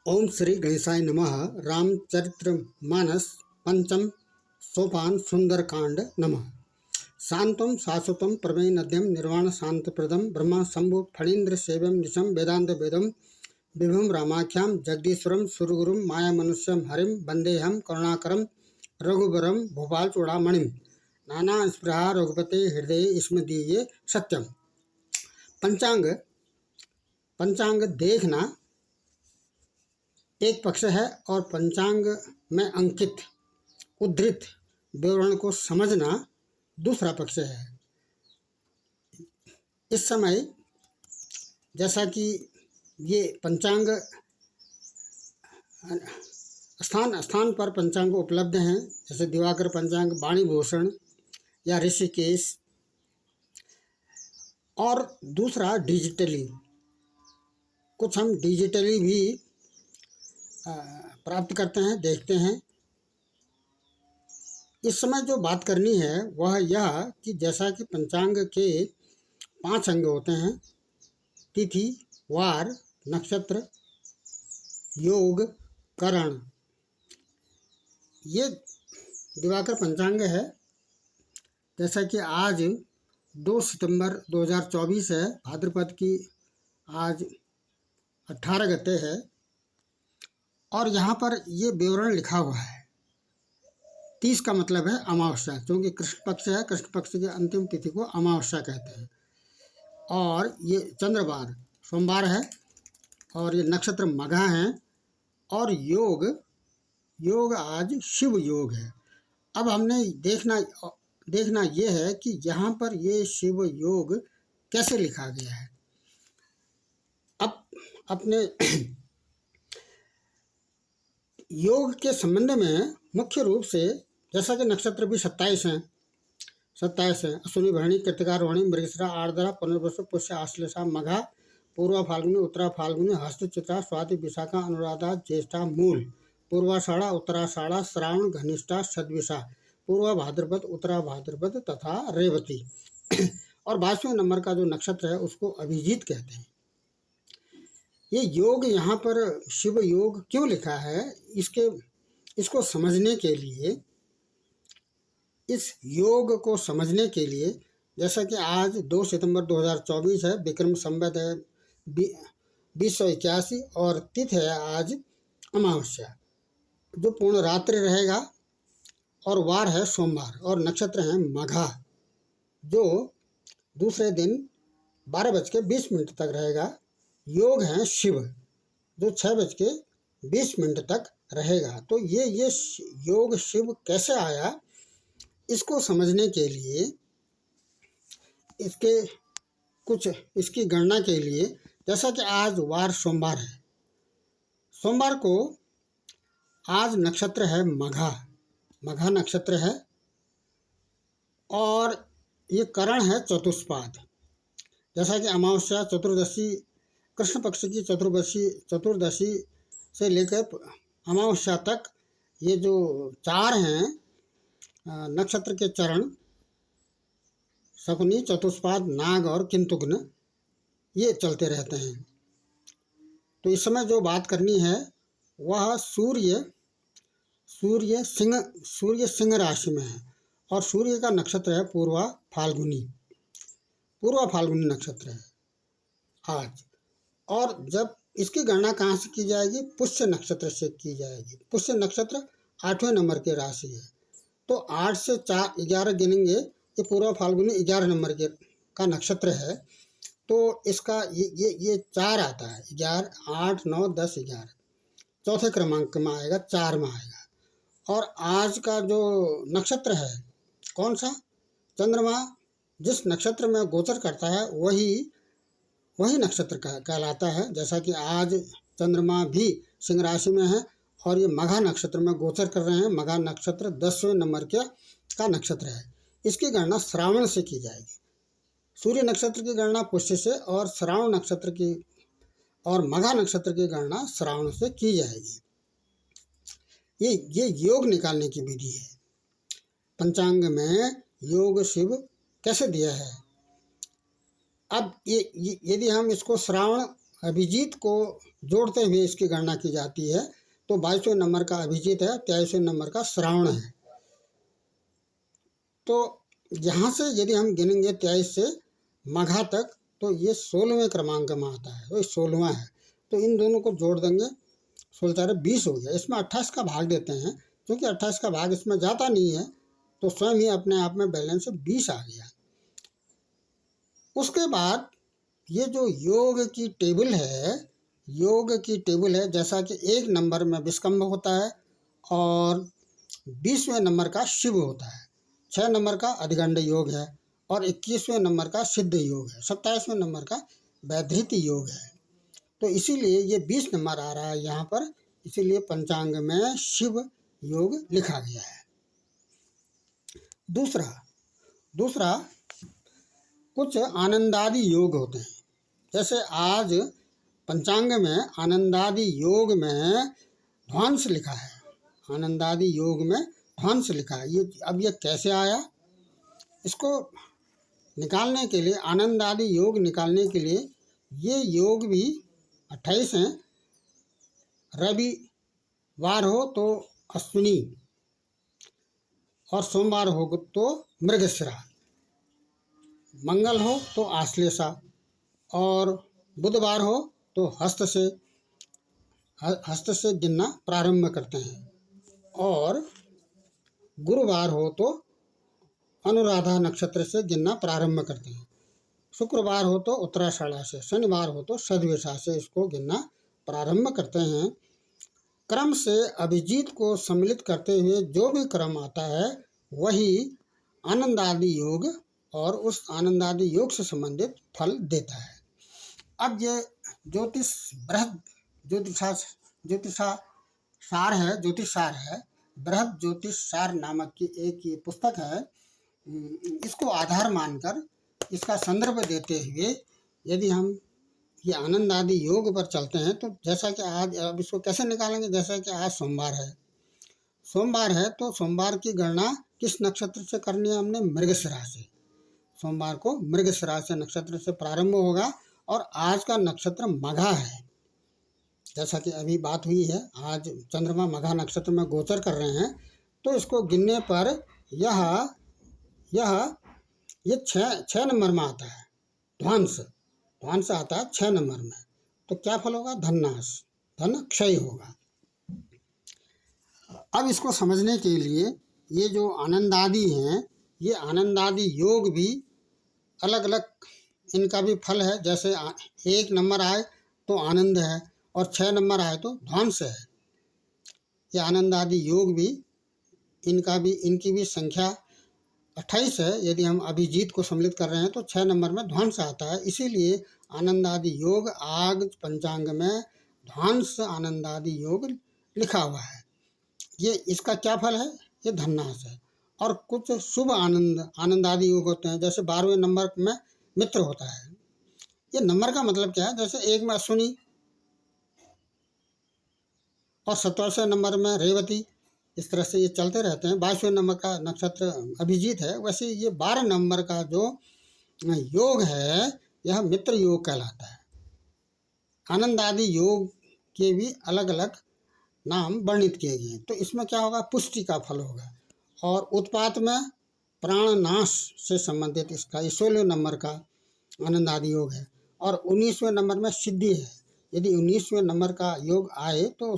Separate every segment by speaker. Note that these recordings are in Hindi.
Speaker 1: ओम श्री गणेशाय नमः। रामचरितमानस पंचम सोपान सुंदरकांड नमः। शांतं शाश्वतं प्रमेय नद्यं निर्वाण शांतप्रदं ब्रह्म शंभु फणीन्द्र सेव्यं निशं वेदांत वेदं विभुं रामाख्यां जगदीश्वरं सुरगुरुं माया मनुष्यं हरिं वंदेहं करुणाकरं रघुवरं भोपाल चूड़ामणिं नाना स्पृहा रघुपते हृदय स्मदीये सत्यम। पंचांग पंचांग देखना एक पक्ष है और पंचांग में अंकित उद्धृत विवरण को समझना दूसरा पक्ष है। इस समय जैसा कि ये पंचांग स्थान स्थान पर पंचांग उपलब्ध हैं, जैसे दिवाकर पंचांग, वाणी भूषण या ऋषिकेश, और दूसरा डिजिटली, कुछ हम डिजिटली भी प्राप्त करते हैं, देखते हैं। इस समय जो बात करनी है वह यह कि जैसा कि पंचांग के 5 अंग होते हैं, तिथि, वार, नक्षत्र, योग, करण। ये दिवाकर पंचांग है। जैसा कि आज 2 सितंबर 2024 है, भाद्रपद की आज 18 गते है, और यहाँ पर ये विवरण लिखा हुआ है। 30 का मतलब है अमावस्या, क्योंकि कृष्ण पक्ष है, कृष्ण पक्ष की अंतिम तिथि को अमावस्या कहते हैं। और ये चंद्रवार सोमवार है, और ये नक्षत्र मघा है, और योग आज शिव योग है। अब हमने देखना ये है कि यहाँ पर ये शिव योग कैसे लिखा गया है। अब अपने योग के संबंध में मुख्य रूप से, जैसा कि नक्षत्र भी 27 हैं, अश्विनी, भरणी, कृतिका, रोहिणी, मृगशिरा, आर्द्रा, पुनर्वसु, पुष्य, आश्लेषा, मघा, पूर्वा फाल्गुनी, उत्तरा फाल्गुनी, हस्त, चित्रा, स्वाति, विशाखा, अनुराधा, ज्येष्ठा, मूल, पूर्वाषाढ़ा, उत्तराषाढ़ा, श्रावण, घनिष्ठा, सद्विषा, पूर्वा भाद्रपद, उत्तरा भाद्रपद तथा रेवती। और 22वें नंबर का जो नक्षत्र है उसको अभिजीत कहते हैं। ये योग यहाँ पर शिव योग क्यों लिखा है, इसको समझने के लिए, इस योग को समझने के लिए, जैसा कि आज 2 सितंबर 2024 है, विक्रम संवत है 2081, और तिथि है आज अमावस्या, जो पूर्ण रात्रि रहेगा, और वार है सोमवार, और नक्षत्र है मघा, जो दूसरे दिन 12:20 तक रहेगा। योग है शिव, जो 6:20 तक रहेगा। तो ये योग शिव कैसे आया, इसको समझने के लिए, इसकी गणना के लिए, जैसा कि आज वार सोमवार है, सोमवार को आज नक्षत्र है मघा नक्षत्र है, और ये करण है चतुष्पाद। जैसा कि अमावस्या, चतुर्दशी, कृष्ण पक्ष की चतुर्दशी से लेकर अमावस्या तक ये जो 4 हैं नक्षत्र के चरण, शकुनी, चतुष्पाद, नाग और किंतुग्न, ये चलते रहते हैं। तो इस समय जो बात करनी है वह सूर्य सिंह राशि में है, और सूर्य का नक्षत्र है पूर्वा फाल्गुनी नक्षत्र है आज। और जब इसकी गणना कहाँ से की जाएगी, पुष्य नक्षत्र से की जाएगी। पुष्य नक्षत्र 8वें नंबर की राशि है, तो 8 से 4 11 गिनेंगे, ये पूर्वा फाल्गुनी 11 नंबर का नक्षत्र है। तो इसका ये 4 आता है, 11, 8, 9, 10, 11 चौथे क्रमांक में आएगा, 4 में आएगा। और आज का जो नक्षत्र है कौन सा, चंद्रमा जिस नक्षत्र में गोचर करता है वही नक्षत्र कहलाता है। जैसा कि आज चंद्रमा भी सिंह राशि में है, और ये मघा नक्षत्र में गोचर कर रहे हैं। मघा नक्षत्र 10वें नंबर का नक्षत्र है। इसकी गणना श्रावण से की जाएगी। सूर्य नक्षत्र की गणना पुष्य से, और श्रावण नक्षत्र की और मघा नक्षत्र की गणना श्रावण से की जाएगी। ये योग निकालने की विधि है। पंचांग में योग शिव कैसे दिया है। अब ये यदि हम इसको श्रावण अभिजीत को जोड़ते हुए इसकी गणना की जाती है। तो 22वें नंबर का अभिजीत है, 23वें नंबर का श्रावण है। तो यहाँ से यदि हम गिनेंगे 23 से मघा तक, तो ये 16वें क्रमांक में आता है, तो 16वां है। तो इन दोनों को जोड़ देंगे, 16 20 हो गया। इसमें 28 का भाग देते हैं, क्योंकि 28 का भाग इसमें जाता नहीं है, तो स्वयं ही अपने आप में बैलेंस 20 आ गया। उसके बाद ये जो योग की टेबल है, जैसा कि 1 नंबर में विस्कंभ होता है और 20वें नंबर का शिव होता है, 6 नंबर का अधिगंड योग है और 21वें नंबर का सिद्ध योग है, 27वें नंबर का वैधृत योग है। तो इसीलिए ये 20 नंबर आ रहा है यहाँ पर, इसीलिए पंचांग में शिव योग लिखा गया है। दूसरा कुछ आनंदादि योग होते हैं। जैसे आज पंचांग में आनंदादि योग में ध्वांस लिखा है, आनंदादि योग में ध्वांस लिखा है। ये अब ये कैसे आया, इसको निकालने के लिए, आनंदादि योग निकालने के लिए, ये योग भी 28 हैं। रविवार हो तो अश्विनी और सोमवार हो तो मृगशिरा, मंगल हो तो आश्लेषा और बुधवार हो तो हस्त से गिनना प्रारंभ करते हैं, और गुरुवार हो तो अनुराधा नक्षत्र से गिनना प्रारंभ करते हैं, शुक्रवार हो तो उत्तराषाढ़ा से, शनिवार हो तो सद्विषा से इसको गिनना प्रारंभ करते हैं। क्रम से अभिजीत को सम्मिलित करते हुए जो भी क्रम आता है वही आनंदादि योग और उस आनंदादि योग से संबंधित फल देता है। अब ये बृहद ज्योतिषसार है, बृहद ज्योतिषसार नामक की एक ये पुस्तक है। इसको आधार मानकर, इसका संदर्भ देते हुए यदि हम ये आनंदादि योग पर चलते हैं, तो जैसा कि आज, अब इसको कैसे निकालेंगे, जैसा कि आज सोमवार है तो सोमवार की गणना किस नक्षत्र से करनी है हमने, मृगशिरा से। सोमवार को मृगशिरा से नक्षत्र से प्रारंभ होगा और आज का नक्षत्र मघा है, जैसा कि अभी बात हुई है। आज चंद्रमा मघा नक्षत्र में गोचर कर रहे हैं, तो इसको गिनने पर ये 6 नंबर में आता है। ध्वांस आता है 6 नंबर में, तो क्या फल होगा, धन क्षय होगा। अब इसको समझने के लिए ये जो आनंदादि हैं, ये आनंदादि योग भी अलग अलग, इनका भी फल है। जैसे 1 नंबर आए तो आनंद है और 6 नंबर आए तो ध्वांस है। ये आनंदादि योग भी, इनकी भी संख्या 28 है। यदि हम अभिजीत को सम्मिलित कर रहे हैं तो 6 नंबर में ध्वांस आता है, इसीलिए आनंदादि योग आज पंचांग में ध्वांस आनंदादि योग लिखा हुआ है। ये इसका क्या फल है, ये धन्नाश है। और कुछ शुभ आनंदादि योग होते हैं, जैसे 12वें नंबर में मित्र होता है। ये नंबर का मतलब क्या है, जैसे 1 में अश्विनी और 27वें नंबर में रेवती, इस तरह से ये चलते रहते हैं। 22वें नंबर का नक्षत्र अभिजीत है, वैसे ये 12 नंबर का जो योग है यह मित्र योग कहलाता है। आनंदादि योग के भी अलग अलग नाम वर्णित किए गए हैं। तो इसमें क्या होगा, पुष्टि का फल होगा। और उत्पात में प्राणनाश से संबंधित इसका 16वें नंबर का आनंदादि योग है। और 19वें नंबर में सिद्धि है। यदि 19वें नंबर का योग आए तो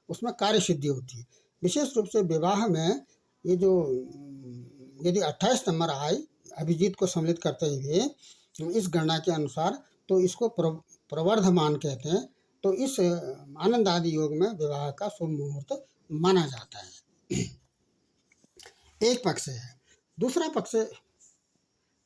Speaker 1: उसमें कार्य सिद्धि होती है। विशेष रूप से विवाह में ये जो यदि 28 नंबर आए अभिजीत को सम्मिलित करते हुए इस गणना के अनुसार, तो इसको प्रवर्धमान कहते हैं। तो इस आनंदादि योग में विवाह का शुभ मुहूर्त माना जाता है। एक पक्ष है। दूसरा पक्ष,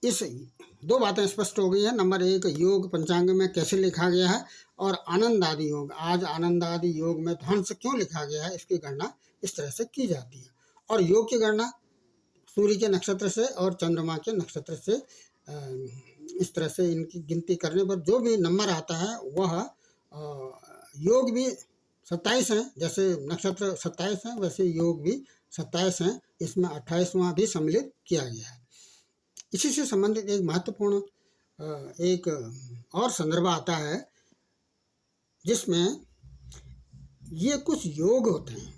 Speaker 1: इस 2 बातें स्पष्ट हो गई है। नंबर 1, योग पंचांग में कैसे लिखा गया है, और आनंदादि योग, आज आनंदादि योग में ध्वांस क्यों लिखा गया है, इसकी गणना इस तरह से की जाती है। और योग की गणना सूर्य के नक्षत्र से और चंद्रमा के नक्षत्र से, इस तरह से इनकी गिनती करने पर जो भी नंबर आता है वह योग भी 27 हैं। जैसे नक्षत्र 27 हैं वैसे योग भी 27 हैं। इसमें 28वां भी सम्मिलित किया गया है। इसी से संबंधित एक महत्वपूर्ण एक और संदर्भ आता है जिसमें ये कुछ योग होते हैं,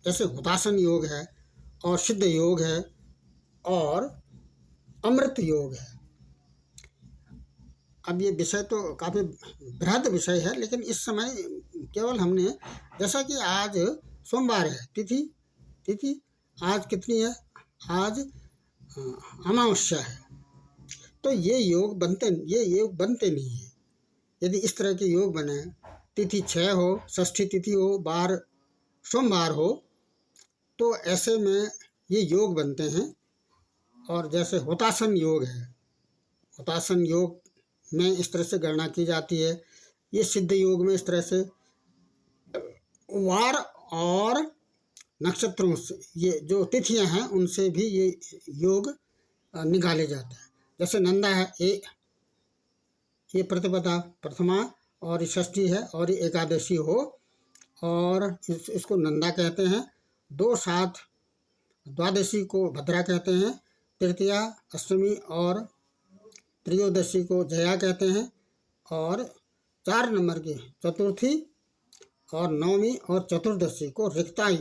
Speaker 1: जैसे हुतासन योग है और सिद्ध योग है और अमृत योग है। अब ये विषय तो काफ़ी बृहद विषय है, लेकिन इस समय केवल हमने, जैसा कि आज सोमवार है, तिथि आज कितनी है, आज अमावस्या है, तो ये योग बनते नहीं है। यदि इस तरह के योग बने, तिथि 6 हो, षष्ठी तिथि हो, बार सोमवार हो, तो ऐसे में ये योग बनते हैं। और जैसे हुतासन योग है, हुतासन योग में इस तरह से गणना की जाती है। ये सिद्ध योग में इस तरह से वार और नक्षत्रों से, ये जो तिथियां हैं उनसे भी ये योग निकाले जाते हैं। जैसे नंदा है, ये प्रतिपदा प्रथमा और ये षष्ठी है और ये एकादशी हो, और इसको नंदा कहते हैं। 2-7 द्वादशी को भद्रा कहते हैं, तृतीया अष्टमी और त्रयोदशी को जया कहते हैं, और 4 नंबर की चतुर्थी और नवमी और चतुर्दशी को रिक्ताई,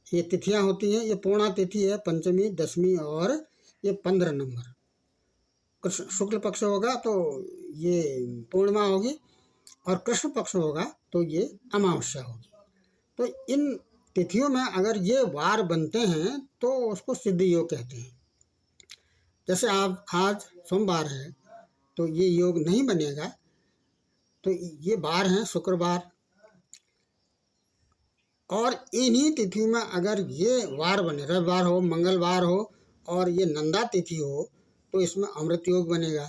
Speaker 1: ये तिथियां होती हैं। ये पूर्णा तिथि है, पंचमी, दशमी और ये 15 नंबर। कृष्ण शुक्ल पक्ष होगा तो ये पूर्णिमा होगी, और कृष्ण पक्ष होगा तो ये अमावस्या होगी। तो इन तिथियों में अगर ये वार बनते हैं तो उसको सिद्ध योग कहते हैं। जैसे आप आज सोमवार है तो ये योग नहीं बनेगा, तो ये वार हैं शुक्रवार, और इन्हीं तिथियों में अगर ये वार बने, रविवार हो, मंगलवार हो और ये नंदा तिथि हो, तो इसमें अमृत योग बनेगा।